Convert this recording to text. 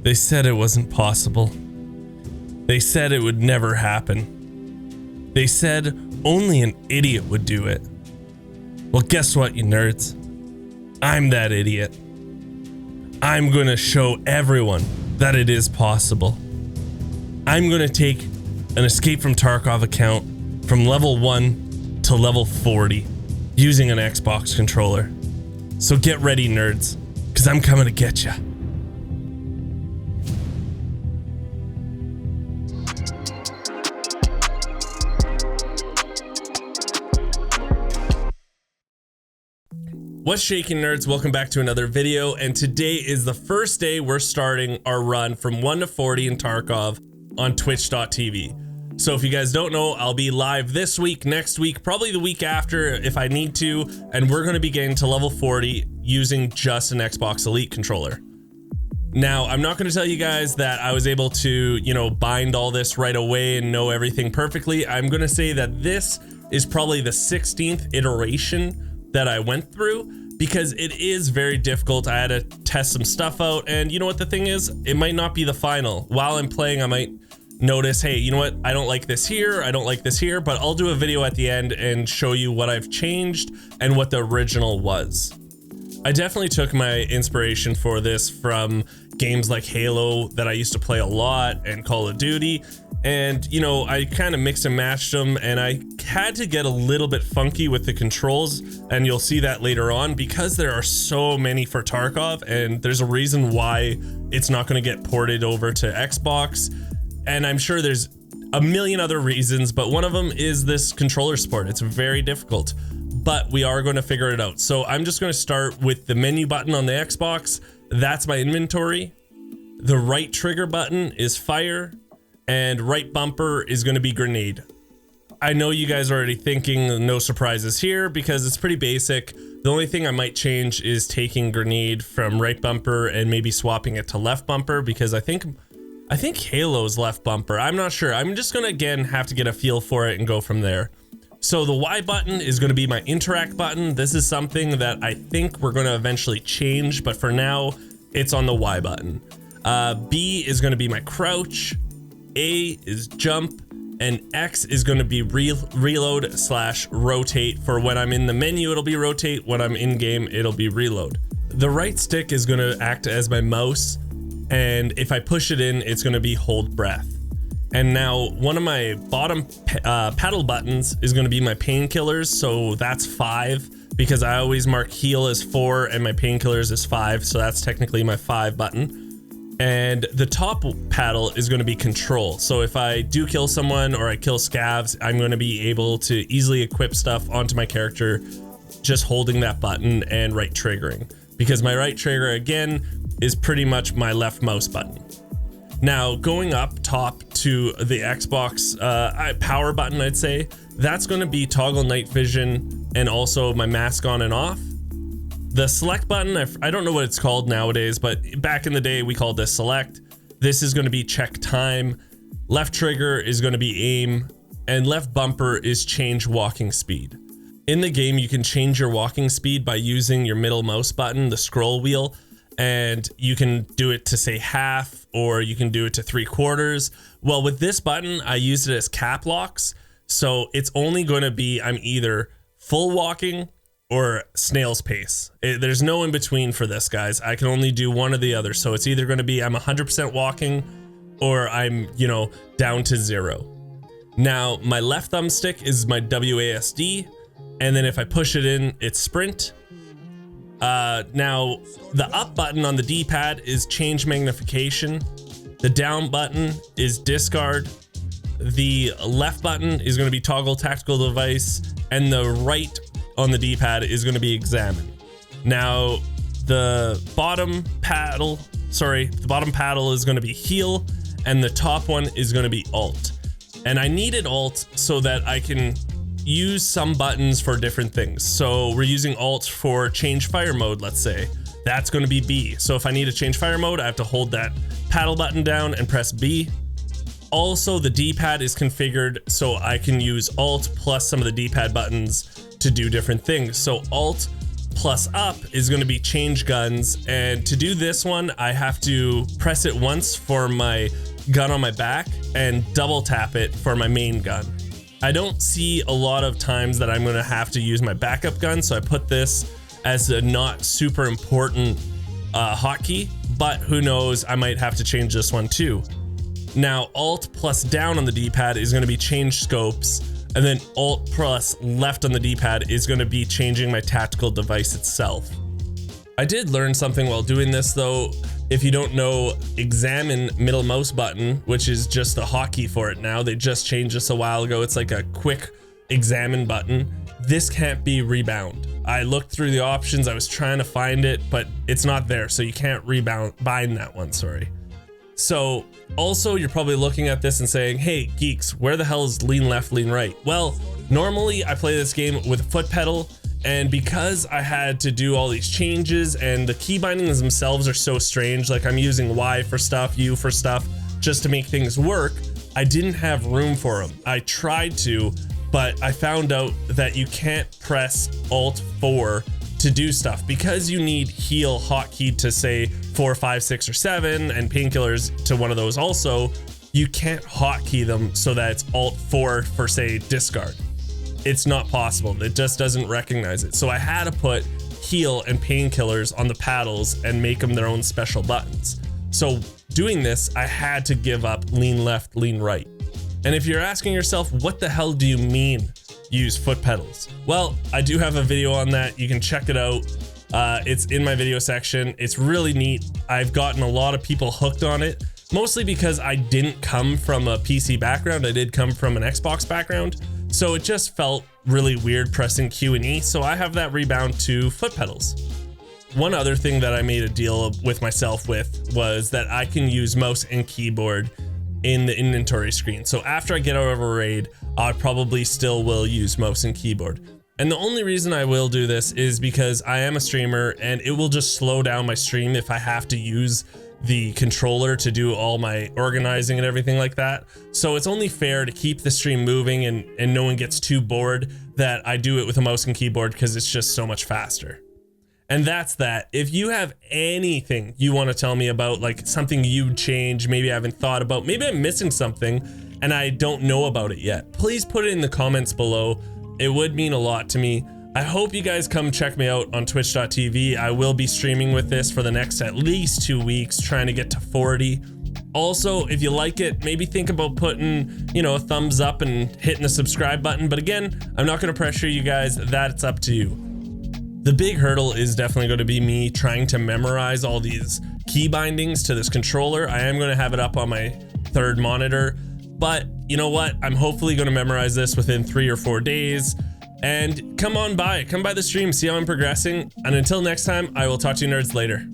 They said it wasn't possible. They said it would never happen. They said only an idiot would do it. Well, guess what, you nerds? I'm that idiot. I'm gonna show everyone that it is possible. I'm gonna take an Escape from Tarkov account from level 1 to level 40 using an Xbox controller. So get ready, nerds, because I'm coming to get ya. What's shaking, nerds? Welcome back to another video, and today is the first day we're starting our run from 1 to 40 in Tarkov on twitch.tv. So if you guys don't know, I'll be live this week, next week, probably the week after if I need to, and we're going to be getting to level 40 using just an Xbox Elite controller. Now, I'm not going to tell you guys that I was able to, bind all this right away and know everything perfectly. I'm going to say that this is probably the 16th iteration that I went through, because it is very difficult. I had to test some stuff out, and you know what the thing is? It might not be the final. While I'm playing, I might notice, hey, you know what? I don't like this here, I don't like this here, but I'll do a video at the end and show you what I've changed and what the original was. I definitely took my inspiration for this from games like Halo that I used to play a lot, and Call of Duty. And I kind of mixed and matched them, and I had to get a little bit funky with the controls, and you'll see that later on because there are so many for Tarkov, and there's a reason why it's not going to get ported over to Xbox. And I'm sure there's a million other reasons, but one of them is this controller support. It's very difficult, but we are going to figure it out. So I'm just going to start with the menu button on the Xbox. That's my inventory. The right trigger button is fire, and right bumper is going to be grenade. I know you guys are already thinking no surprises here because it's pretty basic. The only thing I might change is taking grenade from right bumper and maybe swapping it to left bumper, because I think Halo's left bumper. I'm not sure. I'm just going to again have to get a feel for it and go from there. So the Y button is going to be my interact button. This is something that I think we're going to eventually change, but for now it's on the Y button. B is going to be my crouch. A is jump, and X is going to be reload / rotate. For when I'm in the menu, it'll be rotate. When I'm in game, it'll be reload. The right stick is going to act as my mouse, and if I push it in, it's going to be hold breath. And now one of my bottom paddle buttons is going to be my painkillers, so that's 5, because I always mark heal as 4 and my painkillers as 5, so that's technically my 5 button. And the top paddle is going to be control. So if I do kill someone or I kill scavs, I'm going to be able to easily equip stuff onto my character just holding that button and right triggering, because my right trigger again is pretty much my left mouse button. Now going up top to the Xbox power button, I'd say that's going to be toggle night vision and also my mask on and off. The select button, I don't know what it's called nowadays, but back in the day we called this select. This is going to be check time. Left trigger is going to be aim, and left bumper is change walking speed. In the game, you can change your walking speed by using your middle mouse button, the scroll wheel, and you can do it to say half, or you can do it to 3/4. Well, with this button, I use it as cap locks. So it's only going to be, I'm either full walking or snail's pace. There's no in between for this, guys. I can only do one or the other. So it's either going to be I'm 100% walking, or I'm, down to 0. Now, my left thumbstick is my WASD. And then if I push it in, it's sprint. Now, the up button on the D-pad is change magnification. The down button is discard. The left button is going to be toggle tactical device. And the right on the D-pad is going to be examine. Now the bottom paddle is going to be heal, and the top one is going to be alt. And I needed alt so that I can use some buttons for different things. So we're using alt for change fire mode, let's say. That's going to be B. So if I need to change fire mode, I have to hold that paddle button down and press B. Also, the D-pad is configured so I can use alt plus some of the D-pad buttons to do different things. So alt plus up is going to be change guns. And to do this one, I have to press it once for my gun on my back and double tap it for my main gun. I don't see a lot of times that I'm going to have to use my backup gun, so I put this as a not super important hotkey, but who knows, I might have to change this one too. Now, Alt plus down on the D-pad is going to be change scopes, and then Alt plus left on the D-pad is going to be changing my tactical device itself. I did learn something while doing this though. If you don't know, examine middle mouse button, which is just the hotkey for it now. They just changed this a while ago. It's like a quick examine button. This can't be rebound. I looked through the options. I was trying to find it, but it's not there. So you can't bind that one, sorry. So also you're probably looking at this and saying, hey, Geeks, where the hell is lean left, lean right? Well, normally I play this game with a foot pedal, and because I had to do all these changes and the key bindings themselves are so strange, like I'm using Y for stuff, U for stuff, just to make things work, I didn't have room for them. I tried to, but I found out that you can't press Alt 4 to do stuff because you need heal hotkey to say 4, 5, 6, or 7 and painkillers to one of those also. You can't hotkey them so that it's Alt 4 for say discard. It's not possible. It just doesn't recognize it. So I had to put heal and painkillers on the paddles and make them their own special buttons. So doing this, I had to give up lean left, lean right. And if you're asking yourself, what the hell do you mean use foot pedals? Well, I do have a video on that. You can check it out. It's in my video section. It's really neat. I've gotten a lot of people hooked on it, mostly because I didn't come from a PC background. I did come from an Xbox background. So it just felt really weird pressing Q and E. So I have that rebound to foot pedals. One other thing that I made a deal with myself with was that I can use mouse and keyboard in the inventory screen. So after I get out of a raid, I probably still will use mouse and keyboard. And the only reason I will do this is because I am a streamer and it will just slow down my stream if I have to use the controller to do all my organizing and everything like that. So it's only fair to keep the stream moving and no one gets too bored that I do it with a mouse and keyboard because it's just so much faster. And that's that. If you have anything you want to tell me about, like something you'd change, maybe I haven't thought about, maybe I'm missing something and I don't know about it yet, please put it in the comments below. It would mean a lot to me. I hope you guys come check me out on twitch.tv. I will be streaming with this for the next at least 2 weeks, trying to get to 40. Also, if you like it, maybe think about putting, a thumbs up and hitting the subscribe button. But again, I'm not going to pressure you guys. That's up to you. The big hurdle is definitely going to be me trying to memorize all these key bindings to this controller. I am going to have it up on my third monitor, but you know what? I'm hopefully going to memorize this within 3 or 4 days. And come by the stream, see how I'm progressing. And until next time, I will talk to you nerds later.